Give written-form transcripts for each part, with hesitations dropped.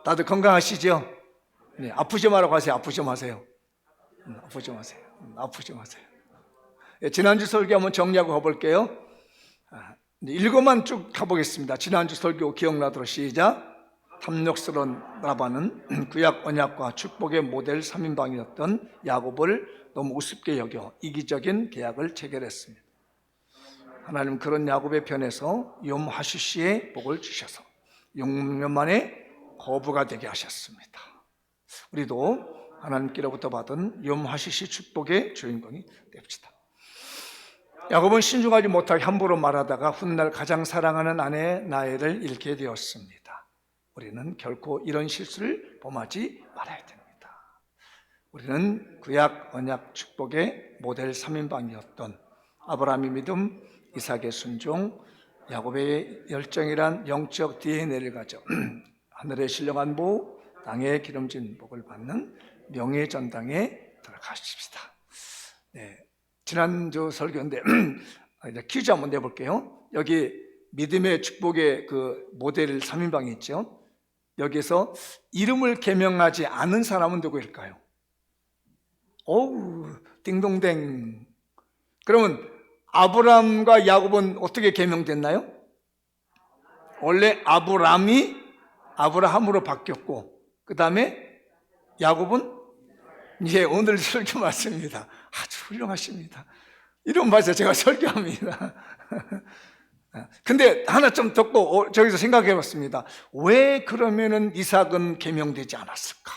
다들 건강하시죠? 네, 아프지 말라고 하세요. 아프지 마세요. 아프지 마세요. 아프지 마세요. 네, 지난주 설교 한번 정리하고 가볼게요. 읽어만 쭉 가보겠습니다. 지난주 설교 기억나도록 시작. 탐욕스러운 라반은 구약 언약과 축복의 모델 3인방이었던 야곱을 너무 우습게 여겨 이기적인 계약을 체결했습니다. 하나님은 그런 야곱의 편에서 욤하시시의 복을 주셔서 6년 만에 거부가 되게 하셨습니다. 우리도 하나님께로부터 받은 욤하시시 축복의 주인공이 됩시다. 야곱은 신중하지 못하게 함부로 말하다가 훗날 가장 사랑하는 아내 라헬을 잃게 되었습니다. 우리는 결코 이런 실수를 범하지 말아야 됩니다. 우리는 구약 언약 축복의 모델 3인방이었던 아브라함의 믿음, 이삭의 순종, 야곱의 열정이란 영적 DNA를 가져 하늘의 신령한 보, 땅의 기름진 복을 받는 명예 전당에 들어가십시다. 네, 지난주 설교인데 이제 퀴즈 한번 내볼게요. 여기 믿음의 축복의 그 모델 3인방이 있죠. 여기서 이름을 개명하지 않은 사람은 누구일까요? 오우, 딩동댕. 그러면 아브람과 야곱은 어떻게 개명됐나요? 원래 아브람이 아브라함으로 바뀌었고, 그 다음에 야곱은 이제 오늘 설교 말씀입니다. 아주 훌륭하십니다. 이런 말씀 제가 설교합니다. 근데 하나 좀 듣고 저기서 생각해 봤습니다. 왜 그러면은 이삭은 개명되지 않았을까?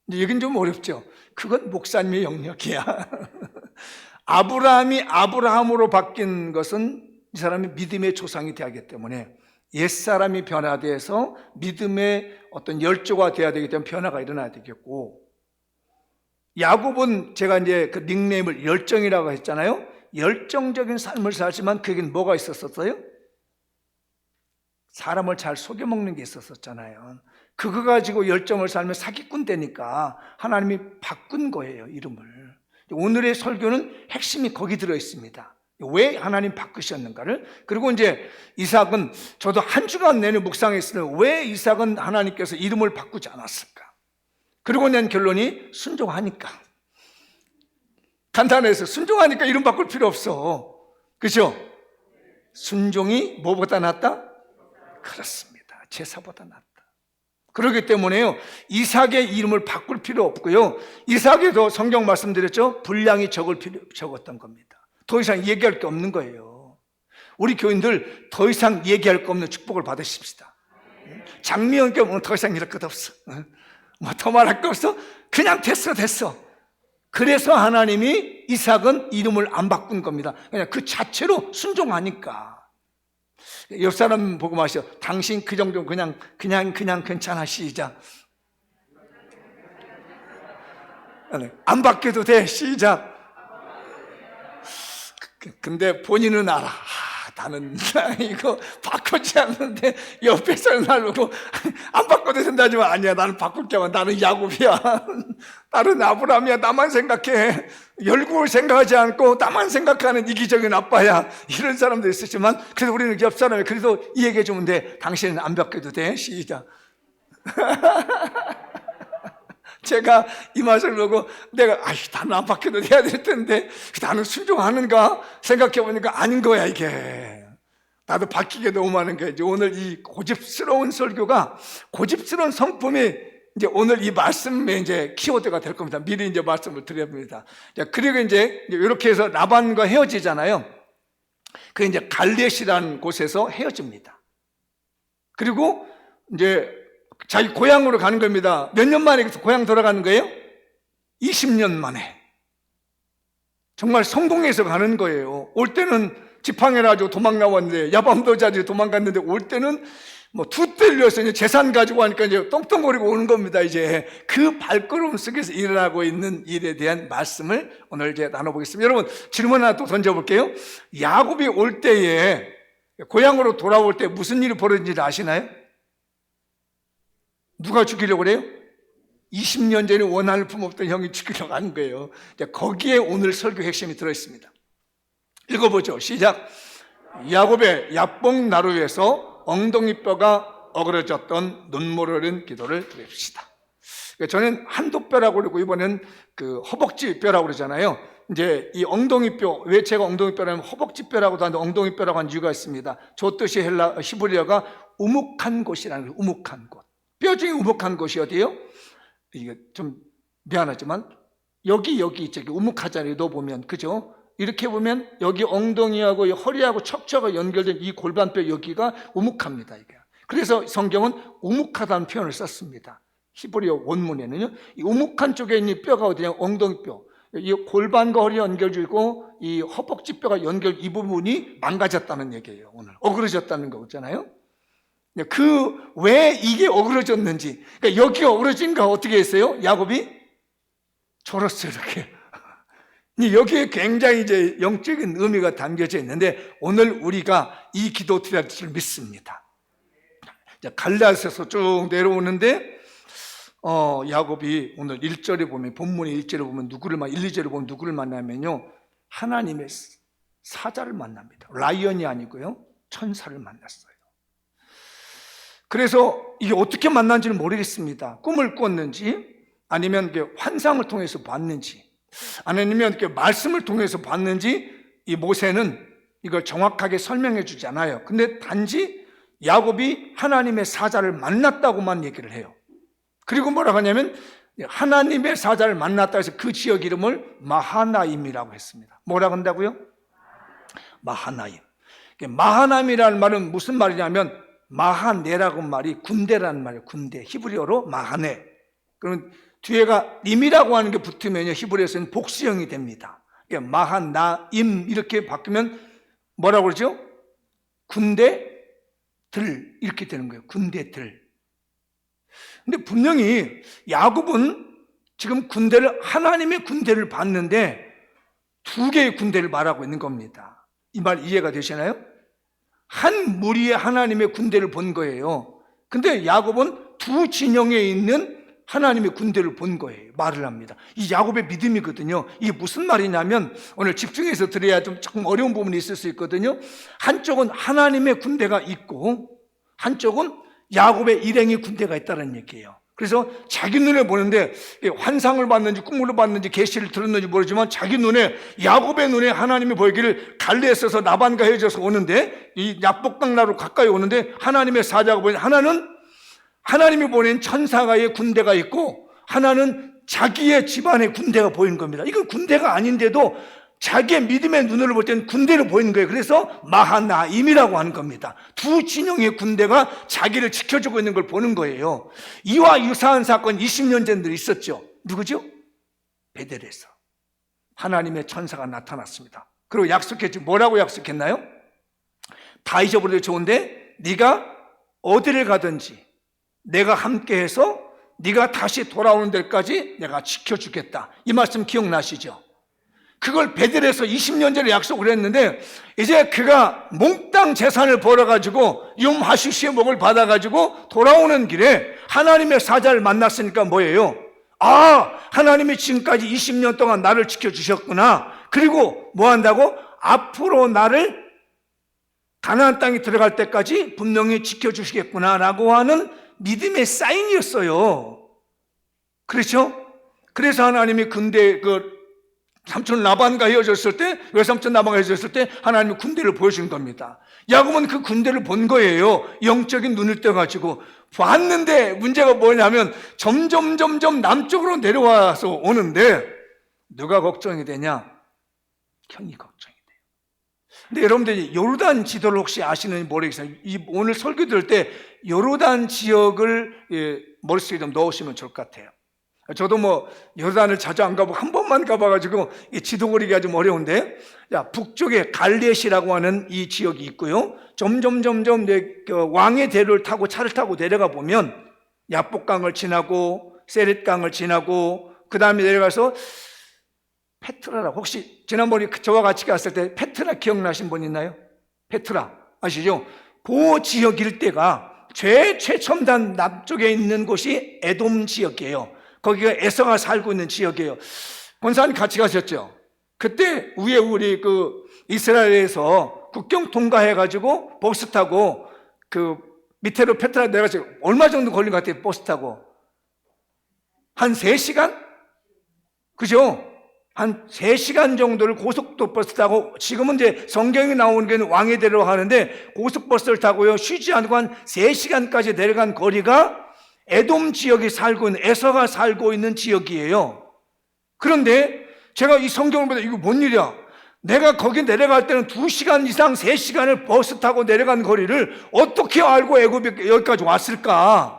이건 좀 어렵죠. 그건 목사님의 영역이야. 아브라함이 아브라함으로 바뀐 것은 이 사람이 믿음의 조상이 되었기 때문에 옛사람이 변화돼서 믿음의 어떤 열조가 되어야 되기 때문에 변화가 일어나야 되겠고, 야곱은 제가 이제 그 닉네임을 열정이라고 했잖아요. 열정적인 삶을 살지만 그게 뭐가 있었어요? 사람을 잘 속여먹는 게 있었잖아요. 그거 가지고 열정을 살면 사기꾼 되니까 하나님이 바꾼 거예요, 이름을. 오늘의 설교는 핵심이 거기 들어있습니다. 왜 하나님 바꾸셨는가를. 그리고 이제 이삭은, 저도 한 주간 내내 묵상했으면 왜 이삭은 하나님께서 이름을 바꾸지 않았을까. 그리고 낸 결론이 순종하니까. 간단해서 순종하니까 이름 바꿀 필요 없어. 그렇죠? 순종이 뭐보다 낫다? 그렇습니다. 제사보다 낫다. 그렇기 때문에요, 이삭의 이름을 바꿀 필요 없고요, 이삭에도 성경 말씀드렸죠? 분량이 적었던 겁니다. 더 이상 얘기할 게 없는 거예요. 우리 교인들 더 이상 얘기할 거 없는 축복을 받으십시다. 장미연께 오늘 더 이상 이럴 것 없어. 뭐 더 말할 거 없어? 그냥 됐어. 그래서 하나님이 이삭은 이름을 안 바꾼 겁니다. 그냥 그 자체로 순종하니까. 옆 사람 보고 마셔. 당신 그 정도 그냥 괜찮아. 시작. 안 바뀌어도 돼. 시작. 근데 본인은 알아. 나는 이거 바꾸지 않는데 옆에서 나르고 안 바꿔도 된다지만, 아니야, 나는 바꿀게. 나는 야곱이야. 나는 아브라함이야. 나만 생각해. 열국을 생각하지 않고 나만 생각하는 이기적인 아빠야. 이런 사람도 있었지만, 그래도 우리는 옆 사람이 그래도 이 얘기해 주면 돼. 당신은 안 바뀌어도 돼. 시작. 제가 이 말을 보고 내가 나는 안 바뀌어도 돼야 될 텐데 나는 순종하는가 생각해 보니까 아닌 거야. 이게 나도 바뀌게 너무 많은 거야. 이제 오늘 이 고집스러운 설교가, 고집스러운 성품이 이제 오늘 이 말씀의 이제 키워드가 될 겁니다. 미리 이제 말씀을 드려봅니다. 그리고 이제 이렇게 해서 라반과 헤어지잖아요. 그 이제 갈렛이라는 곳에서 헤어집니다. 그리고 이제 자기 고향으로 가는 겁니다. 몇 년 만에 고향 돌아가는 거예요? 20년 만에. 정말 성공해서 가는 거예요. 올 때는 지팡이라고 도망 나왔는데, 야밤도자들이 도망갔는데, 올 때는 뭐 두 떼려서 이제 재산 가지고 하니까 이제 똥똥거리고 오는 겁니다. 이제 그 발걸음 속에서 일어나고 있는 일에 대한 말씀을 오늘 이제 나눠보겠습니다. 여러분, 질문 하나 또 던져볼게요. 야곱이 올 때에, 고향으로 돌아올 때 무슨 일이 벌어진지 아시나요? 누가 죽이려고 그래요? 20년 전에 원한을 품었던 형이 죽이려고 하는 거예요. 거기에 오늘 설교 핵심이 들어있습니다. 읽어보죠. 시작. 야곱의 야뽕 나루에서 엉덩이뼈가 어그러졌던 눈물 흘린 기도를 드립시다. 저는 한도뼈라고 그러고 이번엔 그 허벅지뼈라고 그러잖아요. 이제 이 엉덩이뼈, 왜 제가 엉덩이뼈라면 허벅지뼈라고도 하는데 엉덩이뼈라고 한 이유가 있습니다. 저 뜻이 히브리어가 우묵한 곳이라는 거예요. 우묵한 곳. 뼈 중에 우묵한 곳이 어디예요? 이게 좀 미안하지만 여기 있죠. 우묵하잖아요. 너 보면, 그죠? 이렇게 보면 여기 엉덩이하고 허리하고 척추가 연결된 이 골반뼈 여기가 우묵합니다. 이게. 그래서 성경은 우묵하다는 표현을 썼습니다. 히브리어 원문에는요, 이 우묵한 쪽에 있는 뼈가 어디냐? 엉덩이뼈. 이 골반과 허리 연결되고 이 허벅지뼈가 이 부분이 망가졌다는 얘기예요. 오늘 어그러졌다는 거잖아요. 왜 이게 어그러졌는지, 그러니까 여기가 어그러진가 어떻게 했어요? 야곱이 졸었어요. 이렇게. 여기에 굉장히 이제 영적인 의미가 담겨져 있는데 오늘 우리가 이 기도 드릴 줄 믿습니다. 갈라디아서에서 쭉 내려오는데 야곱이 오늘 1절에 보면, 본문의 1절에 보면 1, 2절에 보면 누구를 만나면요, 하나님의 사자를 만납니다. 라이언이 아니고요, 천사를 만났어요. 그래서 이게 어떻게 만난지는 모르겠습니다. 꿈을 꿨는지 아니면 환상을 통해서 봤는지 아니면 말씀을 통해서 봤는지 이 모세는 이걸 정확하게 설명해 주지 않아요. 근데 단지 야곱이 하나님의 사자를 만났다고만 얘기를 해요. 그리고 뭐라고 하냐면 하나님의 사자를 만났다 해서 그 지역 이름을 마하나임이라고 했습니다. 뭐라고 한다고요? 마하나임. 마하나임이라는 말은 무슨 말이냐면 마하네라고 말이 군대라는 말이에요. 군대. 히브리어로 마하네. 그러면 뒤에가 임이라고 하는 게 붙으면요, 히브리어에서는 복수형이 됩니다. 마하나임 이렇게 바꾸면 뭐라고 그러죠? 군대들 이렇게 되는 거예요. 군대들. 근데 분명히 야곱은 지금 하나님의 군대를 봤는데 두 개의 군대를 말하고 있는 겁니다. 이 말 이해가 되시나요? 한 무리의 하나님의 군대를 본 거예요. 근데 야곱은 두 진영에 있는 하나님의 군대를 본 거예요. 말을 합니다. 이 야곱의 믿음이거든요. 이게 무슨 말이냐면 오늘 집중해서 들어야 좀 조금 어려운 부분이 있을 수 있거든요. 한쪽은 하나님의 군대가 있고 한쪽은 야곱의 일행의 군대가 있다는 얘기예요. 그래서 자기 눈에 보는데 환상을 봤는지 꿈을 봤는지 계시를 들었는지 모르지만 자기 눈에, 야곱의 눈에 하나님이 보이기를 갈레에서 라반과 헤어져서 오는데 이 야복강나루 가까이 오는데 하나님의 사자가 보이는, 하나는 하나님이 보낸 천사가의 군대가 있고 하나는 자기의 집안의 군대가 보이는 겁니다. 이건 군대가 아닌데도 자기의 믿음의 눈으로 볼 때는 군대로 보이는 거예요. 그래서 마하나임이라고 하는 겁니다. 두 진영의 군대가 자기를 지켜주고 있는 걸 보는 거예요. 이와 유사한 사건 20년 전에 있었죠. 누구죠? 베델에서 하나님의 천사가 나타났습니다. 그리고 약속했죠. 뭐라고 약속했나요? 다 잊어버려도 좋은데 네가 어디를 가든지 내가 함께해서 네가 다시 돌아오는 데까지 내가 지켜주겠다. 이 말씀 기억나시죠? 그걸 베델에서 20년 전에 약속을 했는데 이제 그가 몽땅 재산을 벌어가지고 욤하시시의 목을 받아가지고 돌아오는 길에 하나님의 사자를 만났으니까 뭐예요? 아, 하나님이 지금까지 20년 동안 나를 지켜주셨구나. 그리고 뭐 한다고? 앞으로 나를 가나안 땅에 들어갈 때까지 분명히 지켜주시겠구나라고 하는 믿음의 사인이었어요. 그렇죠? 그래서 하나님이 삼촌 라반과 헤어졌을 때, 외삼촌 라반과 헤어졌을 때 하나님이 군대를 보여준 겁니다. 야곱은 그 군대를 본 거예요. 영적인 눈을 떠가지고 봤는데 문제가 뭐냐면 점점 남쪽으로 내려와서 오는데 누가 걱정이 되냐? 형이 걱정이 돼요. 근데 여러분들이 요르단 지도를 혹시 아시는지 모르겠어요. 오늘 설교 들을 때 요르단 지역을 머릿속에 좀 넣으시면 좋을 것 같아요. 저도 요르단을 자주 안 가보고 한 번만 가봐가지고 지도 그리기가 좀 어려운데, 북쪽에 갈렛이라고 하는 이 지역이 있고요. 점점 왕의 대로를 타고 차를 타고 내려가 보면 야복강을 지나고 세렛강을 지나고 그 다음에 내려가서 페트라라고, 혹시 지난번에 저와 같이 갔을 때 페트라 기억나신 분 있나요? 페트라 아시죠? 그 지역 일대가 최첨단 남쪽에 있는 곳이 에돔 지역이에요. 거기가 에서가 살고 있는 지역이에요. 권사님 같이 가셨죠? 그때 위에 우리 이스라엘에서 국경 통과해가지고 버스 타고 밑으로 페트라 내려가서 얼마 정도 걸린 것 같아요? 버스 타고 한 3시간? 그죠? 한 3시간 정도를 고속도 버스 타고, 지금은 이제 성경에 나오는 게 왕의 대로 하는데 고속버스를 타고요, 쉬지 않고 한 3시간까지 내려간 거리가 에돔 지역에 살고 있는, 에서가 살고 있는 지역이에요. 그런데 제가 이 성경을 보다 이거 뭔 일이야? 내가 거기 내려갈 때는 2시간 이상 3시간을 버스 타고 내려간 거리를 어떻게 알고 애굽에 여기까지 왔을까?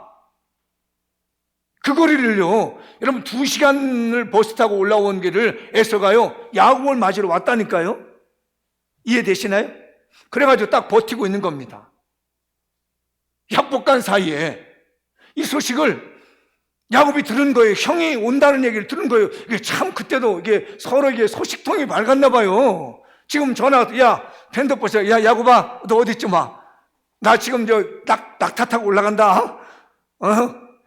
그 거리를요, 여러분 2시간을 버스 타고 올라온 길을 에서가요, 야곱을 맞으러 왔다니까요. 이해되시나요? 그래가지고 딱 버티고 있는 겁니다. 약복간 사이에 이 소식을 야곱이 들은 거예요. 형이 온다는 얘기를 들은 거예요. 이게 참 그때도 이게 서로 이게 소식통이 맑았나 봐요. 지금 전화, 야, 펜더버스, 야, 야곱아, 너 어디 있지 마. 나 지금 낙타 타고 올라간다.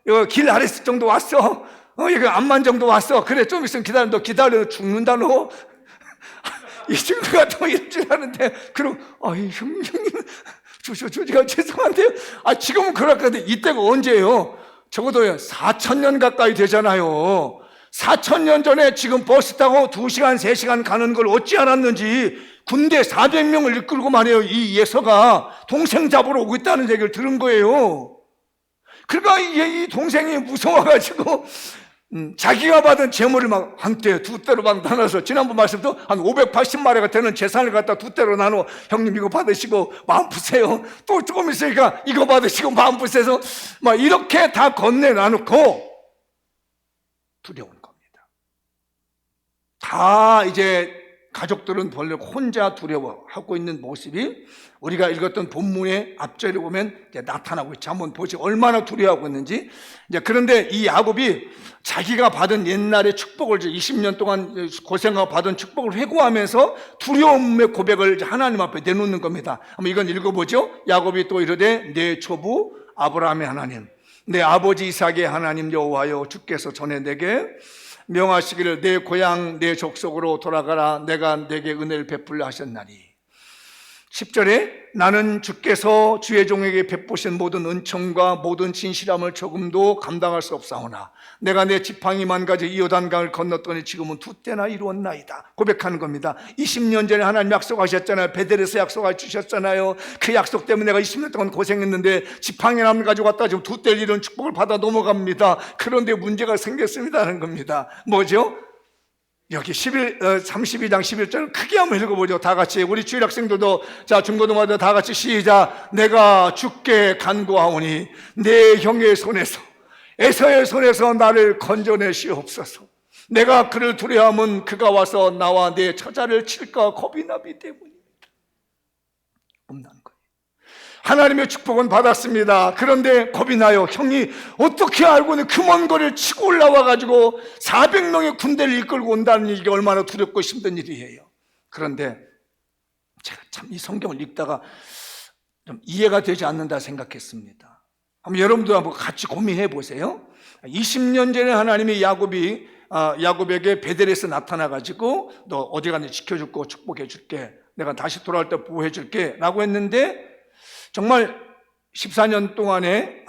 이거 길 아래 정도 왔어. 이거 암만 정도 왔어. 그래, 좀 있으면 기다려. 너 기다려. 죽는다, 너. 이 친구가 또 이럴 줄 아는데, 그럼, 형님, 제가 죄송한데요. 지금은 그럴 건데, 이때가 언제예요? 적어도 4,000년 가까이 되잖아요. 4,000년 전에 지금 버스 타고 2시간, 3시간 가는 걸 어찌 알았는지 군대 400명을 이끌고 말이에요. 이 예서가 동생 잡으러 오고 있다는 얘기를 들은 거예요. 그러니까 이 동생이 무서워가지고 자기가 받은 재물을 막 한때 두 대로 막 나눠서, 지난번 말씀도 한 580마리가 되는 재산을 갖다 두 대로 나눠, 형님 이거 받으시고 마음 푸세요. 또 조금 있으니까 이거 받으시고 마음 푸세요. 막 이렇게 다 건네 나누고 두려운 겁니다. 다 이제 가족들은 별로 혼자 두려워하고 있는 모습이 우리가 읽었던 본문의 앞절에 보면 이제 나타나고 있죠. 한번 보시, 얼마나 두려워하고 있는지. 이제 그런데 이 야곱이 자기가 받은 옛날의 축복을, 20년 동안 고생하고 받은 축복을 회고하면서 두려움의 고백을 하나님 앞에 내놓는 겁니다. 한번 이건 읽어보죠. 야곱이 또 이르되 내 조부 아브라함의 하나님, 내 아버지 이삭의 하나님 여호와여, 주께서 전에 내게 명하시기를 내 고향 내 족속으로 돌아가라. 내가 내게 은혜를 베풀려 하셨나니. 10절에 나는 주께서 주의 종에게 베푸신 모든 은총과 모든 진실함을 조금도 감당할 수 없사오나 내가 내 지팡이만 가지고 이 요단강을 건넜더니 지금은 2때나 이루었나이다. 고백하는 겁니다. 20년 전에 하나님 약속하셨잖아요. 베델에서 약속해 주셨잖아요. 그 약속 때문에 내가 20년 동안 고생했는데 지팡이만 가지고 왔다 지금 2때를 이룬 축복을 받아 넘어갑니다. 그런데 문제가 생겼습니다는 겁니다. 뭐죠? 여기 32장 11절 크게 한번 읽어보죠. 다 같이, 우리 주일 학생들도, 자, 중고등학교 다 같이 시작. 내가 주께 간구하오니 내 형의 손에서, 에서의 손에서 나를 건져내시옵소서. 내가 그를 두려워하면 그가 와서 나와 내 처자를 칠까 겁이 나기 때문입니다. 겁나는 거예요. 하나님의 축복은 받았습니다. 그런데 겁이 나요. 형이 어떻게 알고는 그 먼 거리를 치고 올라와가지고 400명의 군대를 이끌고 온다는 일이 얼마나 두렵고 힘든 일이에요. 그런데 제가 참 이 성경을 읽다가 좀 이해가 되지 않는다 생각했습니다. 한번 여러분도 한번 같이 고민해 보세요. 20년 전에 하나님이 야곱에게 베델에서 나타나가지고 너 어디 가니 지켜줄 거 축복해 줄게, 내가 다시 돌아올 때 보호해 줄게 라고 했는데, 정말 14년 동안에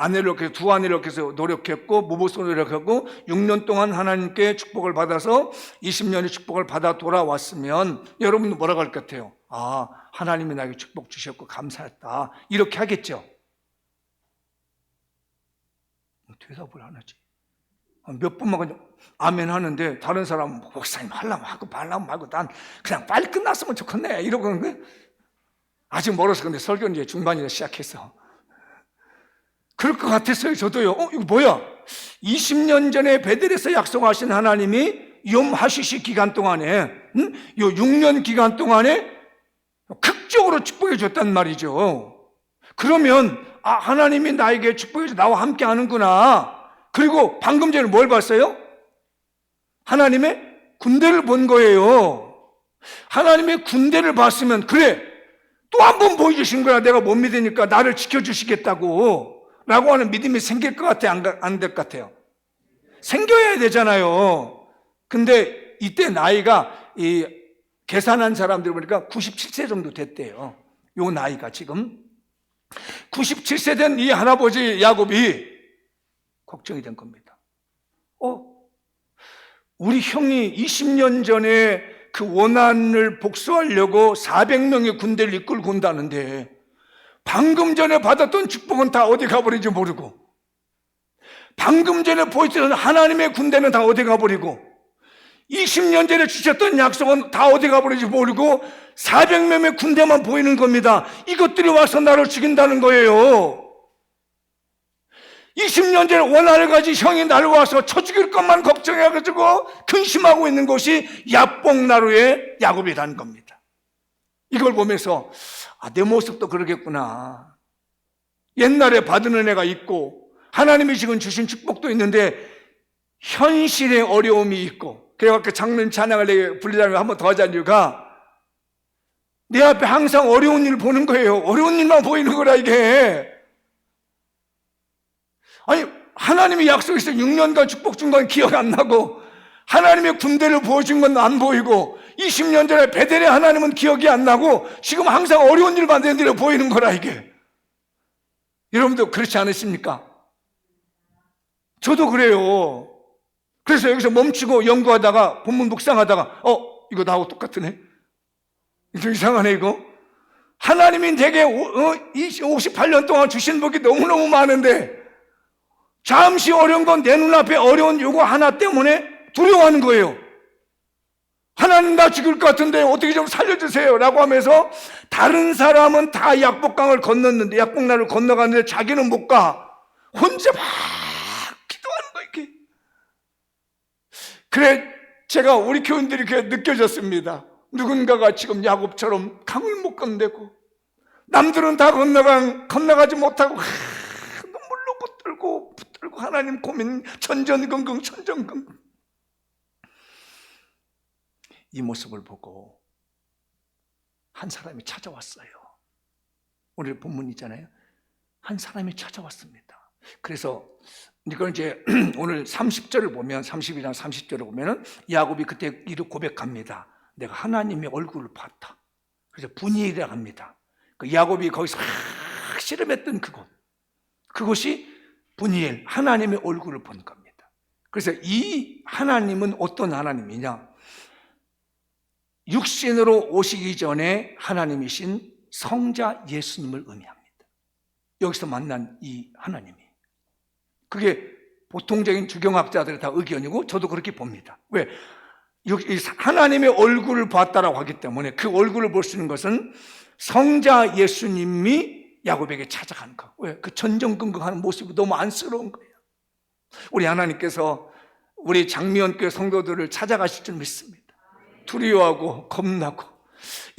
두 아내를 이렇게 해서 노력했고 무보수 노력하고 6년 동안 하나님께 축복을 받아서 20년의 축복을 받아 돌아왔으면 여러분도 뭐라고 할 것 같아요? 하나님이 나에게 축복 주셨고 감사했다, 이렇게 하겠죠. 대답을 안 하지. 몇 분만 그냥 아멘 하는데 다른 사람은 목사님 하려면 하고 말라면 말고 난 그냥 빨리 끝났으면 좋겠네 이러고 그러는 거예요. 아직 멀어서. 근데 설교는 이제 중반이라 시작해서 그럴 것 같았어요. 저도요. 이거 뭐야? 20년 전에 베델에서 약속하신 하나님이 염하시시 기간 동안에, 요 6년 기간 동안에 극적으로 축복해 줬단 말이죠. 그러면 하나님이 나에게 축복해 줘, 나와 함께 하는구나. 그리고 방금 전에 뭘 봤어요? 하나님의 군대를 본 거예요. 하나님의 군대를 봤으면, 그래, 또 한 번 보여주신 거야. 내가 못 믿으니까 나를 지켜주시겠다고 라고 하는 믿음이 생길 것 같아요? 안 될 것 같아요? 생겨야 되잖아요. 근데 이때 나이가 계산한 사람들 보니까 97세 정도 됐대요. 요 나이가 지금 97세 된 이 할아버지 야곱이 걱정이 된 겁니다. 우리 형이 20년 전에 그 원한을 복수하려고 400명의 군대를 이끌고 온다는데 방금 전에 받았던 축복은 다 어디 가버린지 모르고, 방금 전에 보였던 하나님의 군대는 다 어디 가버리고, 20년 전에 주셨던 약속은 다 어디 가버린지 모르고 400명의 군대만 보이는 겁니다. 이것들이 와서 나를 죽인다는 거예요. 20년 전에 원한을 가진 형이 나를 와서 쳐 죽일 것만 걱정해가지고 근심하고 있는 것이 야복나루의 야곱이라는 겁니다. 이걸 보면서 내 모습도 그러겠구나. 옛날에 받은 은혜가 있고 하나님이 지금 주신 축복도 있는데 현실의 어려움이 있고, 그래서 그 장면 찬양을 내가 부르자면 한 번 더 하자는 이유가 내 앞에 항상 어려운 일 보는 거예요. 어려운 일만 보이는 거라 이게. 아니, 하나님이 약속해서 6년간 축복 준 건 기억 안 나고, 하나님의 군대를 보여준 건 안 보이고, 20년 전에 베델의 하나님은 기억이 안 나고, 지금 항상 어려운 일만 내 눈에 보이는 거라 이게. 여러분도 그렇지 않으십니까? 저도 그래요. 그래서 여기서 멈추고 연구하다가 본문 묵상하다가 이거 나하고 똑같으네. 좀 이상하네 이거. 하나님이 내게 58년 동안 주신 복이 너무너무 많은데 잠시 어려운 건 내 눈앞에 어려운 요거 하나 때문에 두려워하는 거예요. 하나님 나 죽을 것 같은데 어떻게 좀 살려주세요 라고 하면서 다른 사람은 다 약복강을 건넜는데, 약복나루를 건너갔는데 자기는 못 가. 혼자 막 기도하는 거예요 이렇게. 그래 제가 우리 교인들이 그게 느껴졌습니다. 누군가가 지금 야곱처럼 강을 못 건너고 남들은 다 건너가지 못하고 눈물로 붙들고 하나님 고민 전전긍긍. 이 모습을 보고 한 사람이 찾아왔어요. 오늘 본문 있잖아요. 한 사람이 찾아왔습니다. 그래서 이걸 이제 오늘 30절을 보면, 32장 30절을 보면은 야곱이 그때 이를 고백합니다. 내가 하나님의 얼굴을 봤다. 그래서 분이엘이라고 합니다. 그 야곱이 거기서 씨름했던 그곳이 분이엘, 하나님의 얼굴을 본 겁니다. 그래서 이 하나님은 어떤 하나님이냐? 육신으로 오시기 전에 하나님이신 성자 예수님을 의미합니다. 여기서 만난 이 하나님이, 그게 보통적인 주경학자들의 다 의견이고 저도 그렇게 봅니다. 왜? 하나님의 얼굴을 봤다라고 하기 때문에 그 얼굴을 볼 수 있는 것은 성자 예수님이 야곱에게 찾아가는 거. 왜? 그 전전긍긍하는 모습이 너무 안쓰러운 거예요. 우리 하나님께서 우리 장미연교회 성도들을 찾아가실 줄 믿습니다. 두려워하고 겁나고,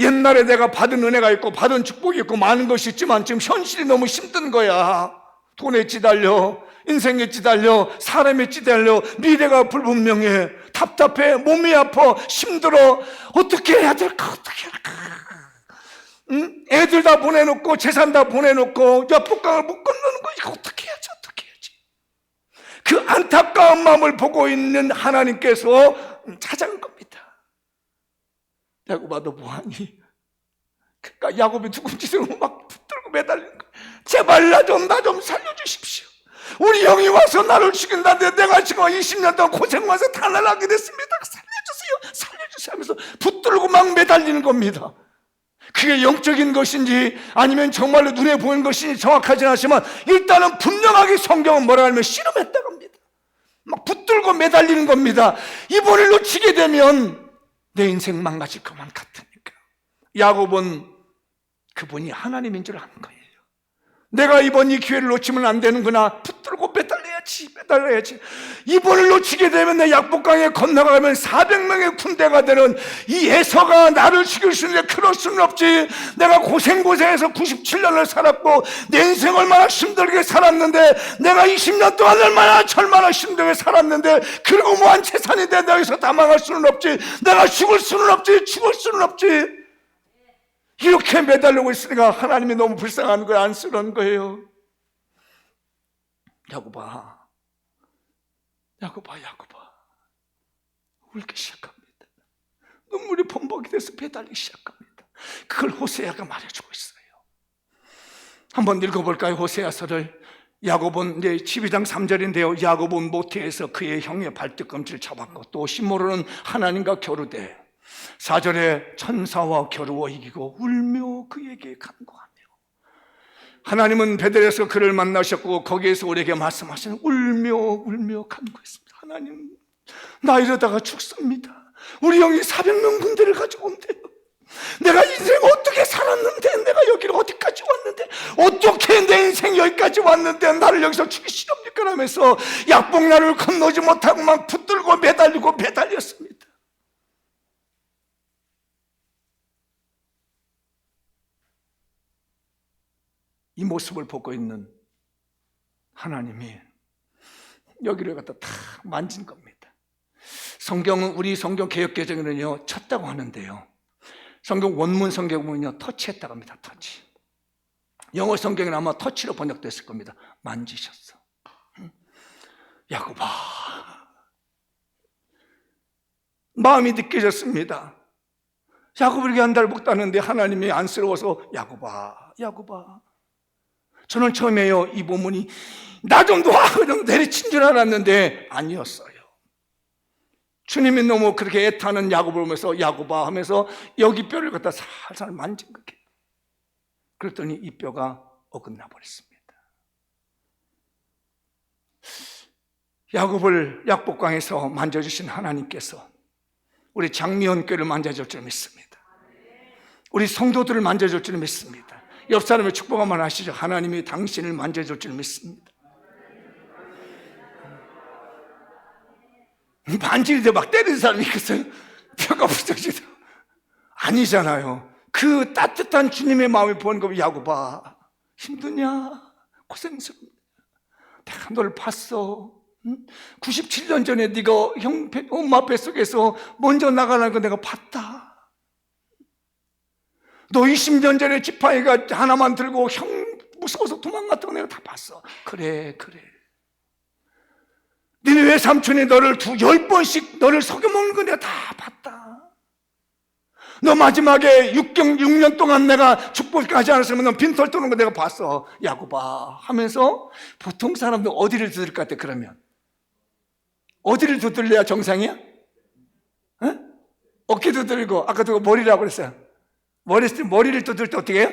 옛날에 내가 받은 은혜가 있고 받은 축복이 있고 많은 것이 있지만 지금 현실이 너무 힘든 거야. 돈에 찌달려, 인생에 찌달려, 사람에 찌달려, 미래가 불분명해, 답답해, 몸이 아파, 힘들어. 어떻게 해야 될까? 어떻게 할까? 애들 다 보내놓고 재산 다 보내놓고 야복강을 못 건너는 거, 이거 어떻게 해야지? 그 안타까운 마음을 보고 있는 하나님께서 찾아간 겁니다. 야곱아 너 뭐하니? 그러니까 야곱이 누군지를 막 붙들고 매달리는 거야. 제발 나 좀 살려주십시오. 우리 형이 와서 나를 죽인다는데 내가 지금 20년 동안 고생하면서 탄환하게 됐습니다. 살려주세요 하면서 붙들고 막 매달리는 겁니다. 그게 영적인 것인지 아니면 정말로 눈에 보이는 것인지 정확하지는 않지만 일단은 분명하게 성경은 뭐라 하면 씨름했다고 합니다. 막 붙들고 매달리는 겁니다. 이번을 놓치게 되면 내 인생 망가질 것만 같으니까. 야곱은 그분이 하나님인 줄 아는 거예요. 내가 이번 이 기회를 놓치면 안 되는구나. 붙들고 매달려야지. 이번을 놓치게 되면 내 약복강에 건너가면 400명의 군대가 되는 이 에서가 나를 죽일 수 있는데 그럴 수는 없지. 내가 고생해서 97년을 살았고 내 인생 얼마나 힘들게 살았는데, 내가 20년 동안 얼마나 힘들게 살았는데, 그리고 무한 재산이 내 여기서 다 망할 수는 없지. 내가 죽을 수는 없지. 이렇게 매달리고 있으니까 하나님이 너무 불쌍한 거예요. 안쓰러운 거예요. 야곱아 울기 시작합니다. 눈물이 범벅이 돼서 매달리기 시작합니다. 그걸 호세아가 말해주고 있어요. 한번 읽어볼까요? 호세아서를. 야곱은 이제 12장 3절인데요. 야곱은 모태에서 그의 형의 발뒤꿈치를 잡았고 또 시므로는 하나님과 겨루되 4절에 천사와 겨루어 이기고 울며 그에게 간구하며. 하나님은 베델에서 그를 만나셨고 거기에서 우리에게 말씀하시는 울며 간구했습니다. 하나님, 나 이러다가 죽습니다. 우리 형이 400명 군대를 가지고 온대요. 내가 인생 어떻게 살았는데, 내가 여기를 어디까지 왔는데, 어떻게 내 인생 여기까지 왔는데 나를 여기서 죽이시렵니까? 하면서 약봉나루를 건너지 못하고 막 붙들고 매달렸습니다. 이 모습을 보고 있는 하나님이 여기를 갖다 다 만진 겁니다. 성경은, 우리 성경 개역개정에는요 쳤다고 하는데요, 성경 원문 성경 보면요 터치했다고 합니다. 터치. 영어 성경은 아마 터치로 번역됐을 겁니다. 만지셨어. 야곱아, 마음이 느껴졌습니다. 야곱을 이렇게 한 달 먹다는데 하나님이 안쓰러워서 야곱아. 저는 처음에요 이 본문이 나 좀 놔 내리친 줄 알았는데 아니었어요. 주님이 너무 그렇게 애타는 야곱을 보면서 야곱아 하면서 여기 뼈를 갖다 살살 만진 거예요. 그랬더니 이 뼈가 어긋나 버렸습니다. 야곱을 약복강에서 만져주신 하나님께서 우리 장미연 뼈를 만져줄 줄 믿습니다. 우리 성도들을 만져줄 줄 믿습니다. 옆 사람의 축복 한번 하시죠. 하나님이 당신을 만져줄 줄 믿습니다. 만지는데 막 때리는 사람이 있겠어요? 뼈가 부서지도 아니잖아요. 그 따뜻한 주님의 마음을 보는 거면 야곱아, 힘드냐? 고생스럽냐? 내가 너를 봤어. 97년 전에 네가 엄마 뱃속에서 먼저 나가는 거 내가 봤다. 너 20년 전에 지팡이가 하나만 들고 형 무서워서 도망갔던 거 내가 다 봤어. 그래. 니네 외삼촌이 너를 10번씩 너를 속여먹는 거 내가 다 봤다. 너 마지막에 6년 동안 내가 축복하지 않았으면 너 빈털 도는 거 내가 봤어. 야곱아 하면서 보통 사람들 어디를 두들 것 같아? 그러면 어디를 두들려야 정상이야? 어? 어깨 두들고, 아까도 머리라고 그랬어요. 머리를 두들 때 어떻게 해요?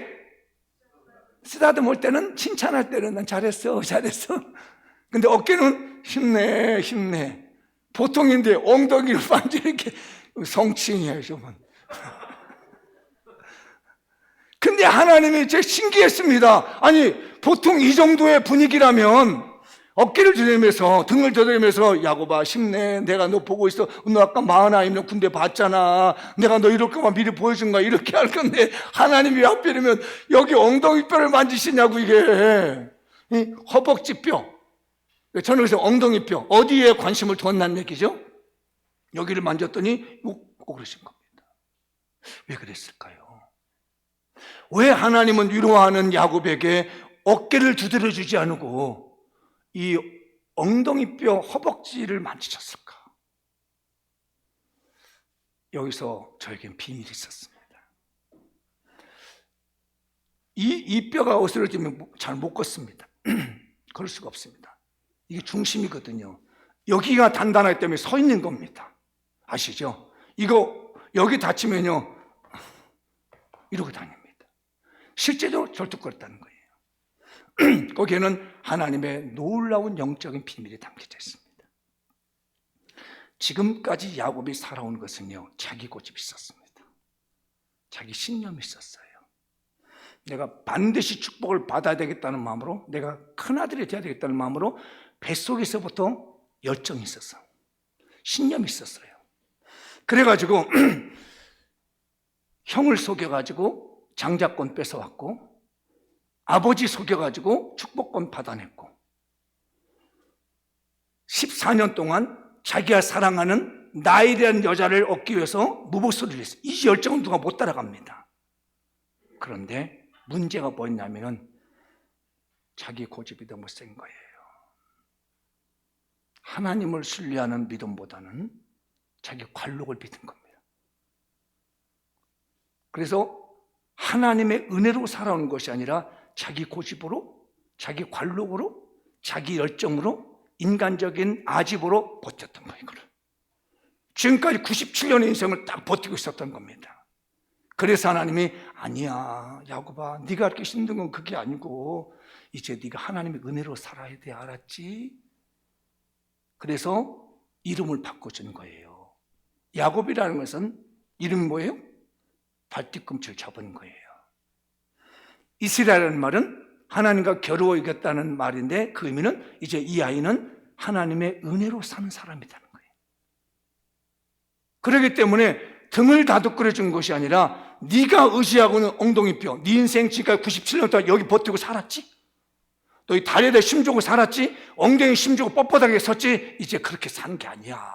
쓰다듬을 때는, 칭찬할 때는 난 잘했어. 근데 어깨는 힘내. 보통인데 엉덩이를 완전히 이렇게 성칭이에요, 저건. 근데 하나님이 제가 신기했습니다. 아니, 보통 이 정도의 분위기라면 어깨를 들이면서, 등을 들이면서 야곱아 힘내, 내가 너 보고 있어, 너 아까 40아이면 군대 봤잖아, 내가 너 이럴 거만 미리 보여준 거야, 이렇게 할 건데 하나님이 왜 하필이면 여기 엉덩이 뼈를 만지시냐고. 이게 이 허벅지 뼈, 저는 그래서 엉덩이 뼈 어디에 관심을 뒀다는 얘기죠? 여기를 만졌더니 웃고 그러신 겁니다. 왜 그랬을까요? 왜 하나님은 위로하는 야곱에게 어깨를 두드려 주지 않고 이 엉덩이 뼈 허벅지를 만지셨을까? 여기서 저에겐 비밀이 있었습니다. 이 뼈가 어스러지면 잘 못 걷습니다. 그럴 수가 없습니다. 이게 중심이거든요. 여기가 단단하기 때문에 서 있는 겁니다. 아시죠? 이거 여기 다치면요 이러고 다닙니다. 실제적으로 절뚝거렸다는 거예요. 거기에는 하나님의 놀라운 영적인 비밀이 담겨져 있습니다. 지금까지 야곱이 살아온 것은요 자기 고집이 있었습니다. 자기 신념이 있었어요. 내가 반드시 축복을 받아야 되겠다는 마음으로, 내가 큰아들이 되어야 되겠다는 마음으로 뱃속에서부터 열정이 있었어. 신념이 있었어요. 그래가지고 형을 속여가지고 장자권 뺏어왔고, 아버지 속여가지고 축복권 받아냈고, 14년 동안 자기가 사랑하는 나일이라는 여자를 얻기 위해서 무보수를 했어요. 이 열정은 누가 못 따라갑니다. 그런데 문제가 뭐였냐면 자기 고집이 너무 센 거예요. 하나님을 신뢰하는 믿음보다는 자기 관록을 믿은 겁니다. 그래서 하나님의 은혜로 살아오는 것이 아니라 자기 고집으로, 자기 관록으로, 자기 열정으로, 인간적인 아집으로 버텼던 거예요. 지금까지 97년의 인생을 딱 버티고 있었던 겁니다. 그래서 하나님이 아니야 야곱아, 네가 이렇게 힘든 건 그게 아니고 이제 네가 하나님의 은혜로 살아야 돼, 알았지? 그래서 이름을 바꿔준 거예요. 야곱이라는 것은 이름이 뭐예요? 발뒤꿈치를 잡은 거예요. 이스라엘이라는 말은 하나님과 겨루어 이겼다는 말인데 그 의미는 이제 이 아이는 하나님의 은혜로 사는 사람이라는 거예요. 그렇기 때문에 등을 다독거려 준 것이 아니라 네가 의지하고는 엉덩이뼈, 네 인생 지금까지 97년 동안 여기 버티고 살았지? 너 이 다리에다 힘주고 살았지? 엉덩이 힘주고 뻣뻣하게 섰지? 이제 그렇게 사는 게 아니야.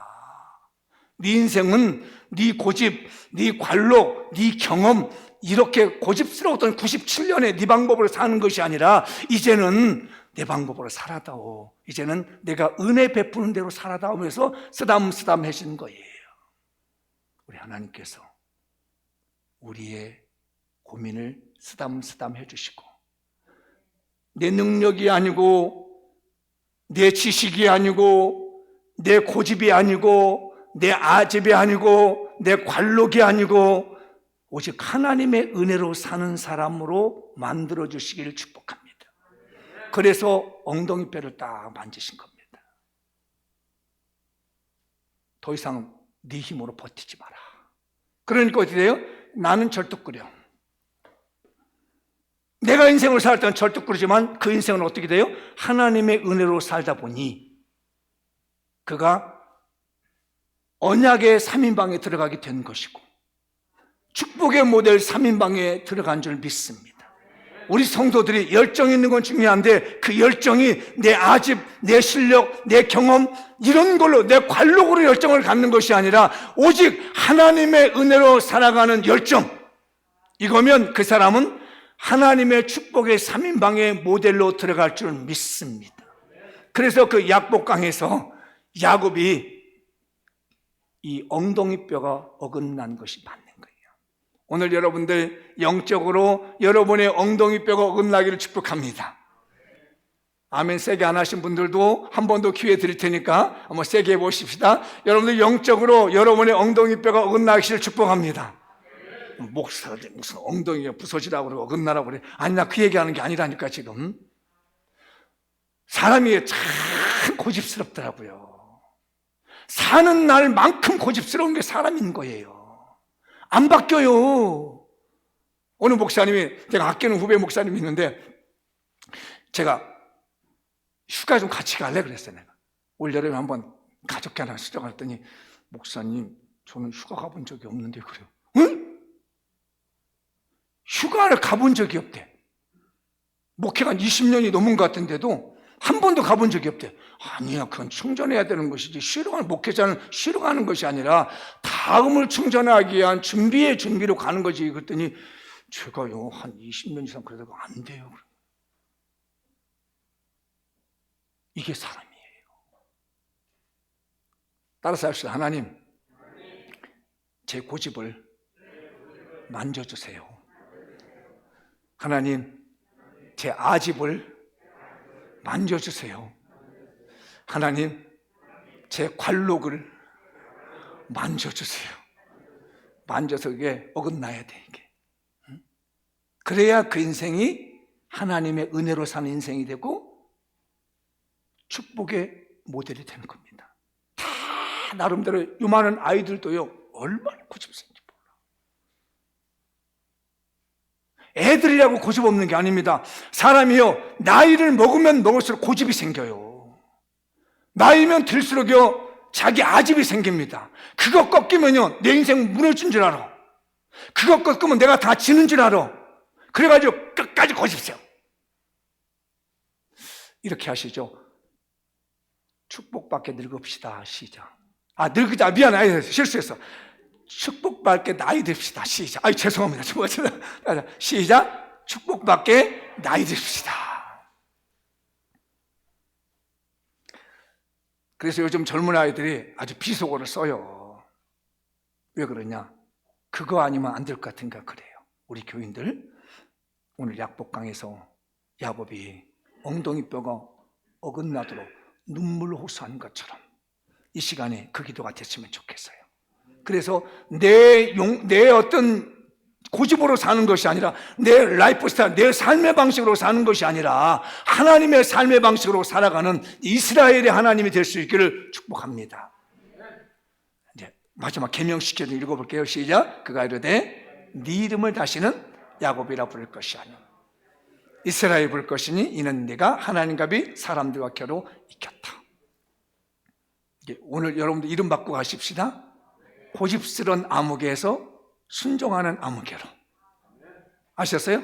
네 인생은 네 고집, 네 관록, 네 경험, 이렇게 고집스러웠던 97년의 네 방법으로 사는 것이 아니라 이제는 내 방법으로 살아다오. 이제는 내가 은혜 베푸는 대로 살아다오면서 쓰담쓰담 해준 거예요. 우리 하나님께서 우리의 고민을 쓰담쓰담 해주시고 내 능력이 아니고 내 지식이 아니고 내 고집이 아니고 내 아집이 아니고 내 관록이 아니고 오직 하나님의 은혜로 사는 사람으로 만들어주시기를 축복합니다. 그래서 엉덩이뼈를 딱 만지신 겁니다. 더 이상 네 힘으로 버티지 마라. 그러니까 어떻게 돼요? 나는 절뚝거려. 내가 인생을 살 때는 절뚝거리지만 그 인생은 어떻게 돼요? 하나님의 은혜로 살다 보니 그가 언약의 3인방에 들어가게 된 것이고 축복의 모델 3인방에 들어간 줄 믿습니다. 우리 성도들이 열정 있는 건 중요한데 그 열정이 내 아집, 내 실력, 내 경험 이런 걸로 내 관록으로 열정을 갖는 것이 아니라 오직 하나님의 은혜로 살아가는 열정, 이거면 그 사람은 하나님의 축복의 3인방의 모델로 들어갈 줄 믿습니다. 그래서 그 약복강에서 야곱이 이 엉덩이뼈가 어긋난 것이 맞는 거예요. 오늘 여러분들 영적으로 여러분의 엉덩이뼈가 어긋나기를 축복합니다. 아멘 세게 안 하신 분들도 한 번 더 기회 드릴 테니까 한번 세게 해보십시다. 여러분들 영적으로 여러분의 엉덩이뼈가 어긋나기를 축복합니다. 목사들 무슨 엉덩이가 부서지라고 그러고 어긋나라고 그래. 아니 나 그 얘기하는 게 아니라니까. 지금 사람이 참 고집스럽더라고요. 사는 날만큼 고집스러운 게 사람인 거예요. 안 바뀌어요. 어느 목사님이, 제가 아끼는 후배 목사님이 있는데 제가 휴가 좀 같이 갈래 그랬어요. 내가 올여름에 한번 가족께 하나 수정할 했더니 목사님 저는 휴가 가본 적이 없는데 그래요. 응? 휴가를 가본 적이 없대. 목회가 20년이 넘은 것 같은데도 한 번도 가본 적이 없대. 아니야, 그건 충전해야 되는 것이지 쉬러 가는, 목회자는 쉬러 가는 것이 아니라 다음을 충전하기 위한 준비로 가는 거지. 그랬더니 제가요 한 20년 이상 그러다가 안 돼요. 이게 사람이에요. 따라서 합시다. 하나님, 제 고집을 만져주세요. 하나님, 제 아집을 만져주세요. 하나님, 제 관록을 만져주세요. 만져서 이게 어긋나야 돼, 이게. 그래야 그 인생이 하나님의 은혜로 사는 인생이 되고 축복의 모델이 되는 겁니다. 다 나름대로 요만한 아이들도요 얼마나 고집스러운지 몰라. 애들이라고 고집 없는 게 아닙니다. 사람이요 나이를 먹으면 먹을수록 고집이 생겨요. 나이면 들수록요 자기 아집이 생깁니다. 그거 꺾이면요 내 인생 무너진 줄 알아. 그거 꺾으면 내가 다 지는 줄 알아. 그래가지고 끝까지 고집세요. 이렇게 하시죠. 축복받게 늙읍시다. 시작. 늙자. 미안해. 실수했어. 축복받게 나이 듭시다. 시작. 죄송합니다. 시작. 축복받게 나이 듭시다. 그래서 요즘 젊은 아이들이 아주 비속어를 써요. 왜 그러냐? 그거 아니면 안 될 것 같은가 그래요. 우리 교인들 오늘 약복강에서 야곱이 엉덩이뼈가 어긋나도록 눈물로 호소한 것처럼 이 시간에 그 기도가 됐으면 좋겠어요. 그래서 내 어떤 고집으로 사는 것이 아니라, 내 라이프 스타일, 내 삶의 방식으로 사는 것이 아니라 하나님의 삶의 방식으로 살아가는 이스라엘의 하나님이 될 수 있기를 축복합니다. 이제 마지막 계명시켜서 읽어볼게요. 시작. 그가 이르되 네 이름을 다시는 야곱이라 부를 것이 아니오 이스라엘 부를 것이니 이는 네가 하나님과 사람들과 겨루 이겼다. 오늘 여러분들 이름 바꾸고 가십시다. 고집스러운 아무개에서 순종하는 아무개로. 아셨어요?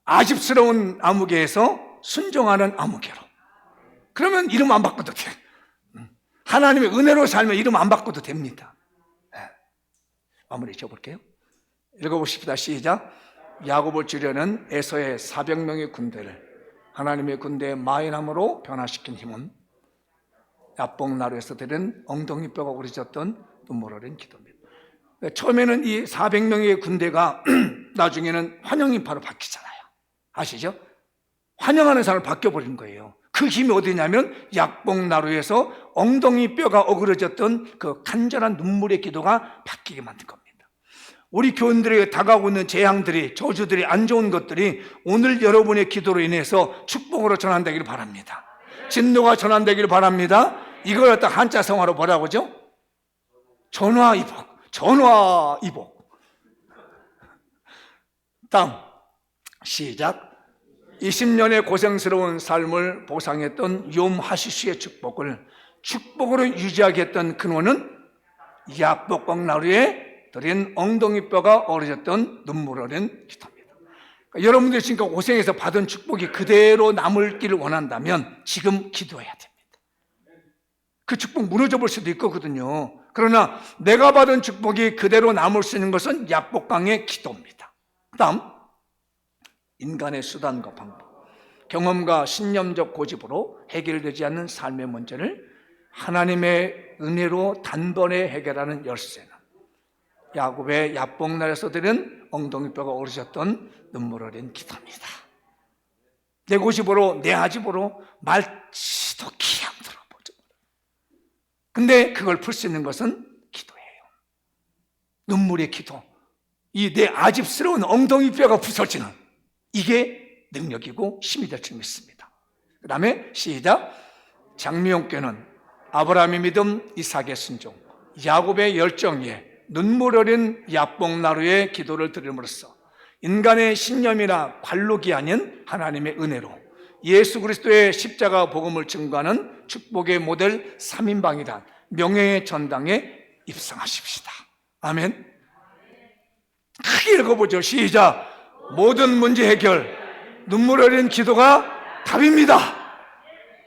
아집스러운 아무개에서 순종하는 아무개로. 그러면 이름 안 바꿔도 돼. 하나님의 은혜로 살면 이름 안 바꿔도 됩니다. 마무리 지어볼게요. 읽어보십시다. 시작. 야곱을 주려는 에서의 400명의 군대를 하나님의 군대의 마이남으로 변화시킨 힘은 야복나루에서 들은 엉덩이뼈가 오르졌던 눈물 어린 기도입니다. 처음에는 이 400명의 군대가 나중에는 환영인파로 바뀌잖아요. 아시죠? 환영하는 사람을 바뀌어버린 거예요. 그 힘이 어디냐면 야복나루에서 엉덩이뼈가 어그러졌던 그 간절한 눈물의 기도가 바뀌게 만든 겁니다. 우리 교인들에게 다가오고 있는 재앙들이, 저주들이, 안 좋은 것들이 오늘 여러분의 기도로 인해서 축복으로 전환되기를 바랍니다. 진노가 전환되기를 바랍니다. 이걸 갖다 한자 성화로 뭐라고 하죠? 전화이복. 전화이복. 다음 시작. 20년의 고생스러운 삶을 보상했던 욤하시수의 축복으로 유지하게 했던 근원은 야복나루에 들인 엉덩이뼈가 어려졌던 눈물 어린 기도입니다. 그러니까 여러분들이 지금 고생해서 받은 축복이 그대로 남을기를 원한다면 지금 기도해야 됩니다. 그 축복 무너져 볼 수도 있거든요. 그러나 내가 받은 축복이 그대로 남을 수 있는 것은 야복강의 기도입니다. 다음, 인간의 수단과 방법, 경험과 신념적 고집으로 해결되지 않는 삶의 문제를 하나님의 은혜로 단번에 해결하는 열쇠는 야곱의 야복날에서 들은 엉덩이뼈가 오르셨던 눈물 어린 기도입니다. 내 고집으로, 내 아집으로 말치도 기 안 들어보죠. 근데 그걸 풀 수 있는 것은 기도예요. 눈물의 기도. 이 내 아집스러운 엉덩이뼈가 부서지는 이게 능력이고 힘이 될 줄 믿습니다. 그 다음에 시작. 장미용교는 아브라함의 믿음, 이삭의 순종, 야곱의 열정에 눈물 어린 야복나루의 기도를 드림으로써 인간의 신념이나 관록이 아닌 하나님의 은혜로 예수 그리스도의 십자가 복음을 증거하는 축복의 모델 3인방이란 명예의 전당에 입성하십시다. 아멘. 크게 읽어보죠. 시작. 모든 문제 해결, 눈물 어린 기도가 답입니다.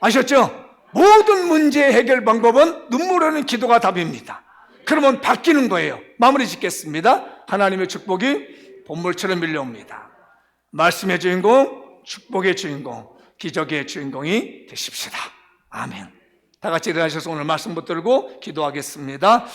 아셨죠? 모든 문제 해결 방법은 눈물 어린 기도가 답입니다. 그러면 바뀌는 거예요. 마무리 짓겠습니다. 하나님의 축복이 본물처럼 밀려옵니다. 말씀의 주인공, 축복의 주인공, 기적의 주인공이 되십시다. 아멘. 다 같이 일어나셔서 오늘 말씀 붙들고 기도하겠습니다.